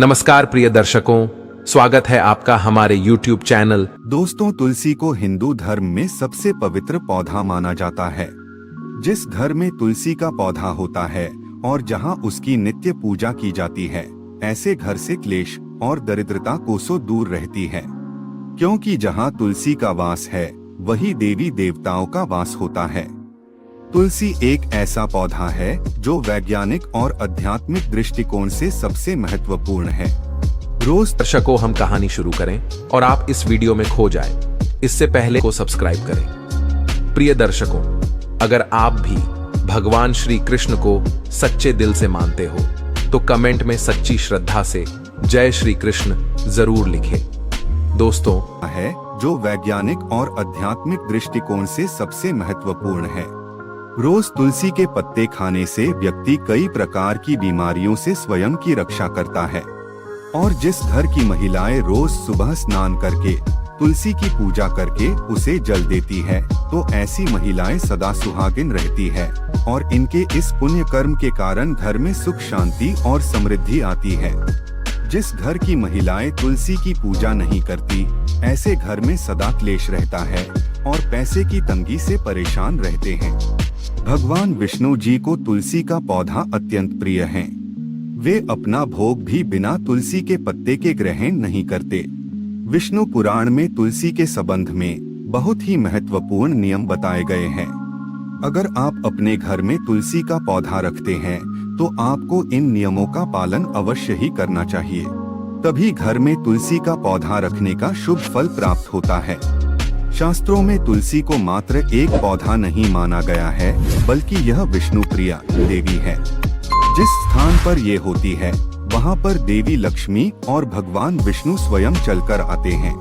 नमस्कार प्रिय दर्शकों, स्वागत है आपका हमारे YouTube चैनल। दोस्तों, तुलसी को हिंदू धर्म में सबसे पवित्र पौधा माना जाता है। जिस घर में तुलसी का पौधा होता है और जहां उसकी नित्य पूजा की जाती है, ऐसे घर से क्लेश और दरिद्रता कोसों दूर रहती है। क्योंकि जहां तुलसी का वास है, वही देवी देवताओं का वास होता है। तुलसी एक ऐसा पौधा है जो वैज्ञानिक और आध्यात्मिक दृष्टिकोण से सबसे महत्वपूर्ण है। रोज दर्शकों, हम कहानी शुरू करें और आप इस वीडियो में खो जाएं, इससे पहले को सब्सक्राइब करें। प्रिय दर्शकों, अगर आप भी भगवान श्री कृष्ण को सच्चे दिल से मानते हो तो कमेंट में सच्ची श्रद्धा से जय श्री कृष्ण जरूर लिखें। दोस्तों, है जो वैज्ञानिक और आध्यात्मिक दृष्टिकोण से सबसे महत्वपूर्ण है। रोज तुलसी के पत्ते खाने से व्यक्ति कई प्रकार की बीमारियों से स्वयं की रक्षा करता है। और जिस घर की महिलाएं रोज सुबह स्नान करके तुलसी की पूजा करके उसे जल देती है, तो ऐसी महिलाएं सदा सुहागिन रहती है और इनके इस पुण्य कर्म के कारण घर में सुख शांति और समृद्धि आती है। जिस घर की महिलाएं तुलसी की पूजा नहीं करती, ऐसे घर में सदा क्लेश रहता है और पैसे की तंगी से परेशान रहते हैं। भगवान विष्णु जी को तुलसी का पौधा अत्यंत प्रिय है। वे अपना भोग भी बिना तुलसी के पत्ते के ग्रहण नहीं करते। विष्णु पुराण में तुलसी के संबंध में बहुत ही महत्वपूर्ण नियम बताए गए हैं। अगर आप अपने घर में तुलसी का पौधा रखते हैं, तो आपको इन नियमों का पालन अवश्य ही करना चाहिए। तभी घर में तुलसी का पौधा रखने का शुभ फल प्राप्त होता है। शास्त्रों में तुलसी को मात्र एक पौधा नहीं माना गया है, बल्कि यह विष्णु प्रिया देवी है। जिस स्थान पर ये होती है, वहाँ पर देवी लक्ष्मी और भगवान विष्णु स्वयं चलकर आते हैं।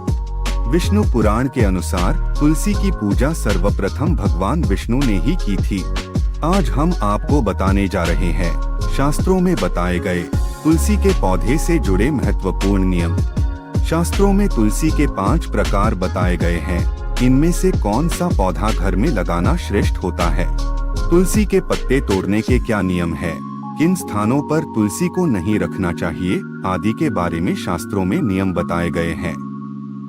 विष्णु पुराण के अनुसार तुलसी की पूजा सर्वप्रथम भगवान विष्णु ने ही की थी। आज हम आपको बताने जा रहे हैं शास्त्रों में बताए गए तुलसी के पौधे से जुड़े महत्वपूर्ण नियम। शास्त्रों में तुलसी के 5 प्रकार बताए गए हैं। इनमें से कौन सा पौधा घर में लगाना श्रेष्ठ होता है, तुलसी के पत्ते तोड़ने के क्या नियम है, किन स्थानों पर तुलसी को नहीं रखना चाहिए आदि के बारे में शास्त्रों में नियम बताए गए हैं,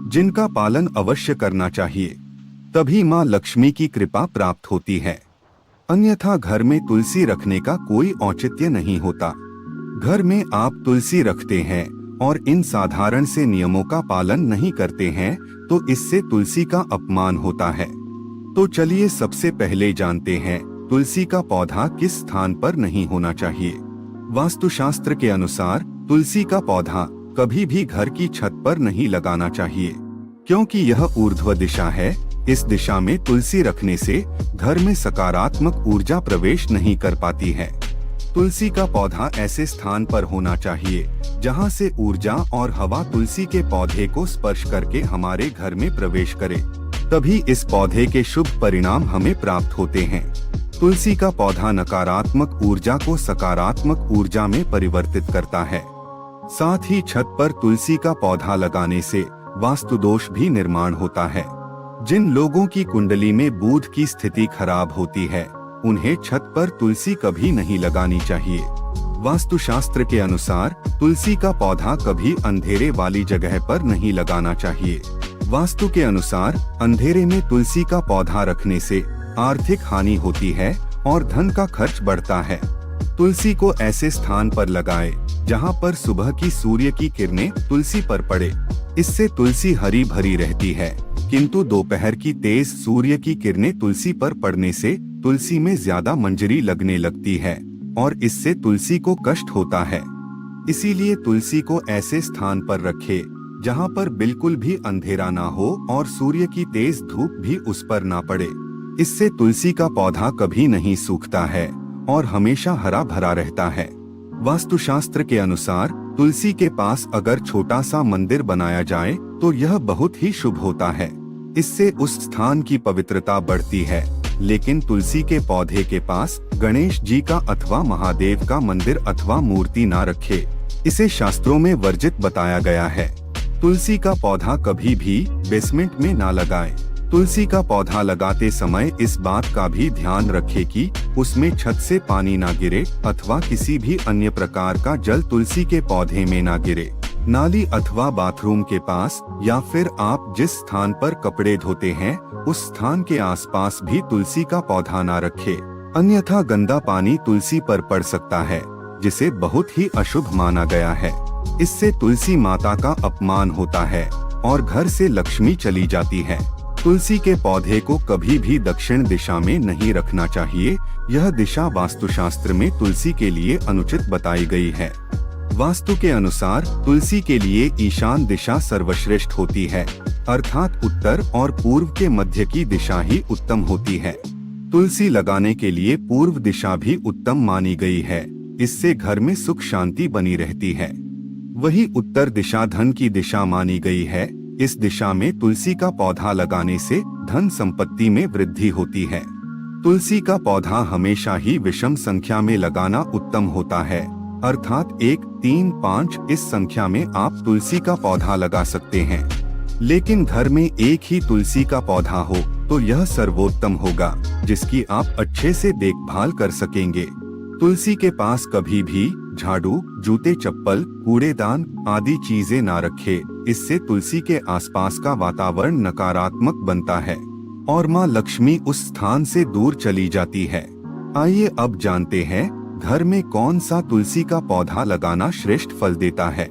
जिनका पालन अवश्य करना चाहिए। तभी माँ लक्ष्मी की कृपा प्राप्त होती है। अन्यथा घर में तुलसी रखने का कोई औचित्य नहीं होता। घर में आप तुलसी रखते हैं और इन साधारण से नियमों का पालन नहीं करते हैं, तो इससे तुलसी का अपमान होता है। तो चलिए सबसे पहले जानते हैं तुलसी का पौधा किस स्थान पर नहीं होना चाहिए। वास्तुशास्त्र के अनुसार तुलसी का पौधा कभी भी घर की छत पर नहीं लगाना चाहिए, क्योंकि यह ऊर्ध्व दिशा है। इस दिशा में तुलसी रखने से घर में सकारात्मक ऊर्जा प्रवेश नहीं कर पाती है। तुलसी का पौधा ऐसे स्थान पर होना चाहिए जहां से ऊर्जा और हवा तुलसी के पौधे को स्पर्श करके हमारे घर में प्रवेश करे, तभी इस पौधे के शुभ परिणाम हमें प्राप्त होते हैं। तुलसी का पौधा नकारात्मक ऊर्जा को सकारात्मक ऊर्जा में परिवर्तित करता है। साथ ही छत पर तुलसी का पौधा लगाने से वास्तु दोष भी निर्माण होता है। जिन लोगों की कुंडली में बुध की स्थिति खराब होती है, उन्हें छत पर तुलसी कभी नहीं लगानी चाहिए। वास्तुशास्त्र के अनुसार तुलसी का पौधा कभी अंधेरे वाली जगह पर नहीं लगाना चाहिए। वास्तु के अनुसार अंधेरे में तुलसी का पौधा रखने से आर्थिक हानि होती है और धन का खर्च बढ़ता है। तुलसी को ऐसे स्थान पर लगाएं जहां पर सुबह की सूर्य की किरणें तुलसी पर पड़े। इससे तुलसी हरी भरी रहती है, किंतु दोपहर की तेज सूर्य की किरणें तुलसी पर पड़ने से तुलसी में ज्यादा मंजरी लगने लगती है और इससे तुलसी को कष्ट होता है। इसीलिए तुलसी को ऐसे स्थान पर रखें जहां पर बिल्कुल भी अंधेरा ना हो और सूर्य की तेज धूप भी उस पर ना पड़े। इससे तुलसी का पौधा कभी नहीं सूखता है और हमेशा हरा भरा रहता है। वास्तुशास्त्र के अनुसार तुलसी के पास अगर छोटा सा मंदिर बनाया जाए तो यह बहुत ही शुभ होता है। इससे उस स्थान की पवित्रता बढ़ती है। लेकिन तुलसी के पौधे के पास गणेश जी का अथवा महादेव का मंदिर अथवा मूर्ति ना रखे, इसे शास्त्रों में वर्जित बताया गया है। तुलसी का पौधा कभी भी बेसमेंट में ना लगाएं। तुलसी का पौधा लगाते समय इस बात का भी ध्यान रखें कि उसमें छत से पानी ना गिरे अथवा किसी भी अन्य प्रकार का जल तुलसी के पौधे में ना गिरे। नाली अथवा बाथरूम के पास या फिर आप जिस स्थान पर कपड़े धोते हैं उस स्थान के आसपास भी तुलसी का पौधा ना रखें, अन्यथा गंदा पानी तुलसी पर पड़ सकता है, जिसे बहुत ही अशुभ माना गया है। इससे तुलसी माता का अपमान होता है और घर से लक्ष्मी चली जाती है। तुलसी के पौधे को कभी भी दक्षिण दिशा में नहीं रखना चाहिए। यह दिशा वास्तुशास्त्र में तुलसी के लिए अनुचित बताई गई है। वास्तु के अनुसार तुलसी के लिए ईशान दिशा सर्वश्रेष्ठ होती है, अर्थात उत्तर और पूर्व के मध्य की दिशा ही उत्तम होती है। तुलसी लगाने के लिए पूर्व दिशा भी उत्तम मानी गई है, इससे घर में सुख शांति बनी रहती है। वही उत्तर दिशा धन की दिशा मानी गई है। इस दिशा में तुलसी का पौधा लगाने से धन संपत्ति में वृद्धि होती है। तुलसी का पौधा हमेशा ही विषम संख्या में लगाना उत्तम होता है, अर्थात 1, 3, 5 इस संख्या में आप तुलसी का पौधा लगा सकते हैं। लेकिन घर में एक ही तुलसी का पौधा हो तो यह सर्वोत्तम होगा, जिसकी आप अच्छे से देखभाल कर सकेंगे। तुलसी के पास कभी भी झाड़ू, जूते, चप्पल, कूड़ेदान आदि चीजें ना रखें। इससे तुलसी के आसपास का वातावरण नकारात्मक बनता है और माँ लक्ष्मी उस स्थान से दूर चली जाती है। आइए अब जानते हैं घर में कौन सा तुलसी का पौधा लगाना श्रेष्ठ फल देता है।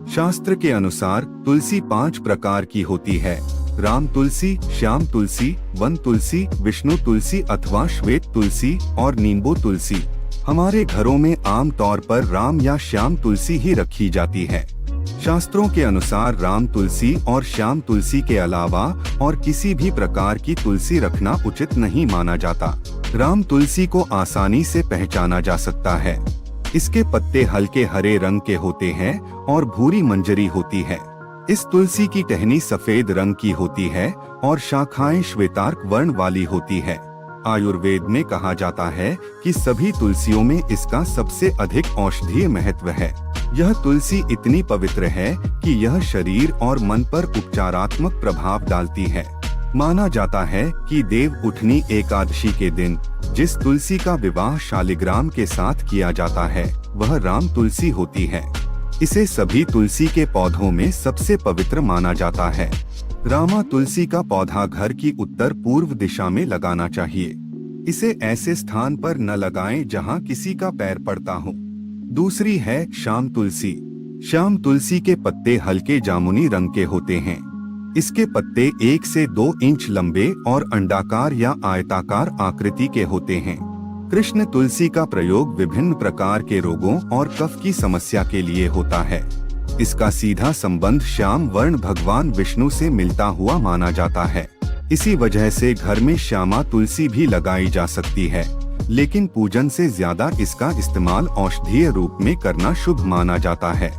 शास्त्र के अनुसार तुलसी 5 प्रकार की होती है: राम तुलसी, श्याम तुलसी, वन तुलसी, विष्णु तुलसी अथवा श्वेत तुलसी और नींबू तुलसी। हमारे घरों में आम तौर पर राम या श्याम तुलसी ही रखी जाती है। शास्त्रों के अनुसार राम तुलसी और श्याम तुलसी के अलावा और किसी भी प्रकार की तुलसी रखना उचित नहीं माना जाता। राम तुलसी को आसानी से पहचाना जा सकता है। इसके पत्ते हल्के हरे रंग के होते हैं और भूरी मंजरी होती है। इस तुलसी की टहनी सफेद रंग की होती है और शाखाएं श्वेतार्क वर्ण वाली होती है। आयुर्वेद में कहा जाता है कि सभी तुलसियों में इसका सबसे अधिक औषधीय महत्व है। यह तुलसी इतनी पवित्र है कि यह शरीर और मन पर उपचारात्मक प्रभाव डालती है। माना जाता है कि देव उठनी एकादशी के दिन जिस तुलसी का विवाह शालिग्राम के साथ किया जाता है वह राम तुलसी होती है। इसे सभी तुलसी के पौधों में सबसे पवित्र माना जाता है। रामा तुलसी का पौधा घर की उत्तर पूर्व दिशा में लगाना चाहिए। इसे ऐसे स्थान पर न लगाएं जहां किसी का पैर पड़ता हो। दूसरी है श्याम तुलसी। श्याम तुलसी के पत्ते हल्के जामुनी रंग के होते हैं। इसके पत्ते 1 से 2 इंच लंबे और अंडाकार या आयताकार आकृति के होते हैं। कृष्ण तुलसी का प्रयोग विभिन्न प्रकार के रोगों और कफ की समस्या के लिए होता है। इसका सीधा संबंध श्याम वर्ण भगवान विष्णु से मिलता हुआ माना जाता है। इसी वजह से घर में श्यामा तुलसी भी लगाई जा सकती है, लेकिन पूजन से ज्यादा इसका इस्तेमाल औषधीय रूप में करना शुभ माना जाता है।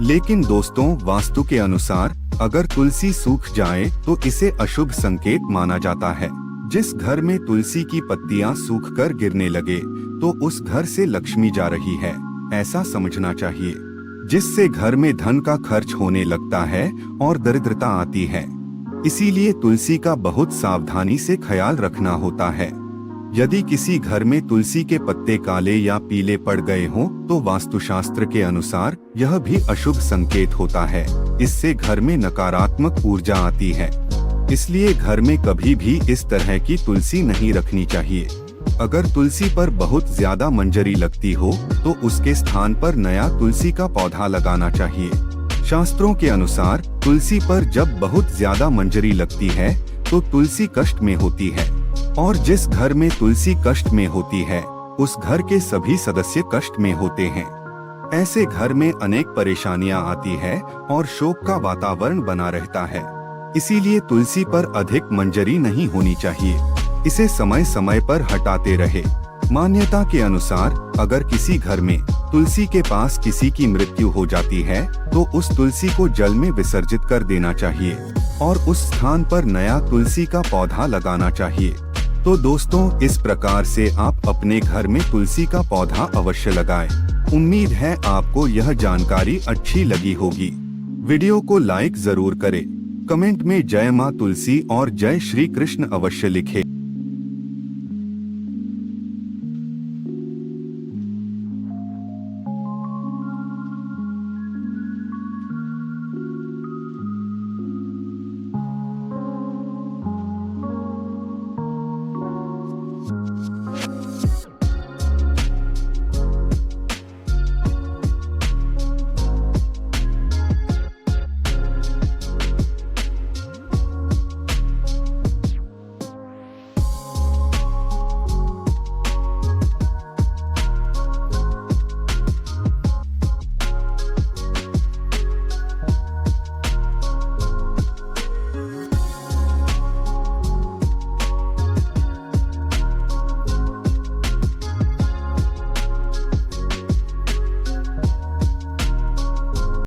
लेकिन दोस्तों, वास्तु के अनुसार अगर तुलसी सूख जाए तो इसे अशुभ संकेत माना जाता है। जिस घर में तुलसी की पत्तियां सूखकर गिरने लगे तो उस घर से लक्ष्मी जा रही है, ऐसा समझना चाहिए, जिससे घर में धन का खर्च होने लगता है और दरिद्रता आती है। इसीलिए तुलसी का बहुत सावधानी से ख्याल रखना होता है। यदि किसी घर में तुलसी के पत्ते काले या पीले पड़ गए हों तो वास्तुशास्त्र के अनुसार यह भी अशुभ संकेत होता है। इससे घर में नकारात्मक ऊर्जा आती है। इसलिए घर में कभी भी इस तरह की तुलसी नहीं रखनी चाहिए। अगर तुलसी पर बहुत ज्यादा मंजरी लगती हो तो उसके स्थान पर नया तुलसी का पौधा लगाना चाहिए। शास्त्रों के अनुसार तुलसी पर जब बहुत ज्यादा मंजरी लगती है तो तुलसी कष्ट में होती है, और जिस घर में तुलसी कष्ट में होती है उस घर के सभी सदस्य कष्ट में होते हैं। ऐसे घर में अनेक परेशानियां आती है और शोक का वातावरण बना रहता है। इसीलिए तुलसी पर अधिक मंजरी नहीं होनी चाहिए। इसे समय समय पर हटाते रहे। मान्यता के अनुसार अगर किसी घर में तुलसी के पास किसी की मृत्यु हो जाती है तो उस तुलसी को जल में विसर्जित कर देना चाहिए और उस स्थान पर नया तुलसी का पौधा लगाना चाहिए। तो दोस्तों, इस प्रकार से आप अपने घर में तुलसी का पौधा अवश्य लगाएं। उम्मीद है आपको यह जानकारी अच्छी लगी होगी। वीडियो को लाइक जरूर करें। कमेंट में जय मां तुलसी और जय श्री कृष्ण अवश्य लिखें।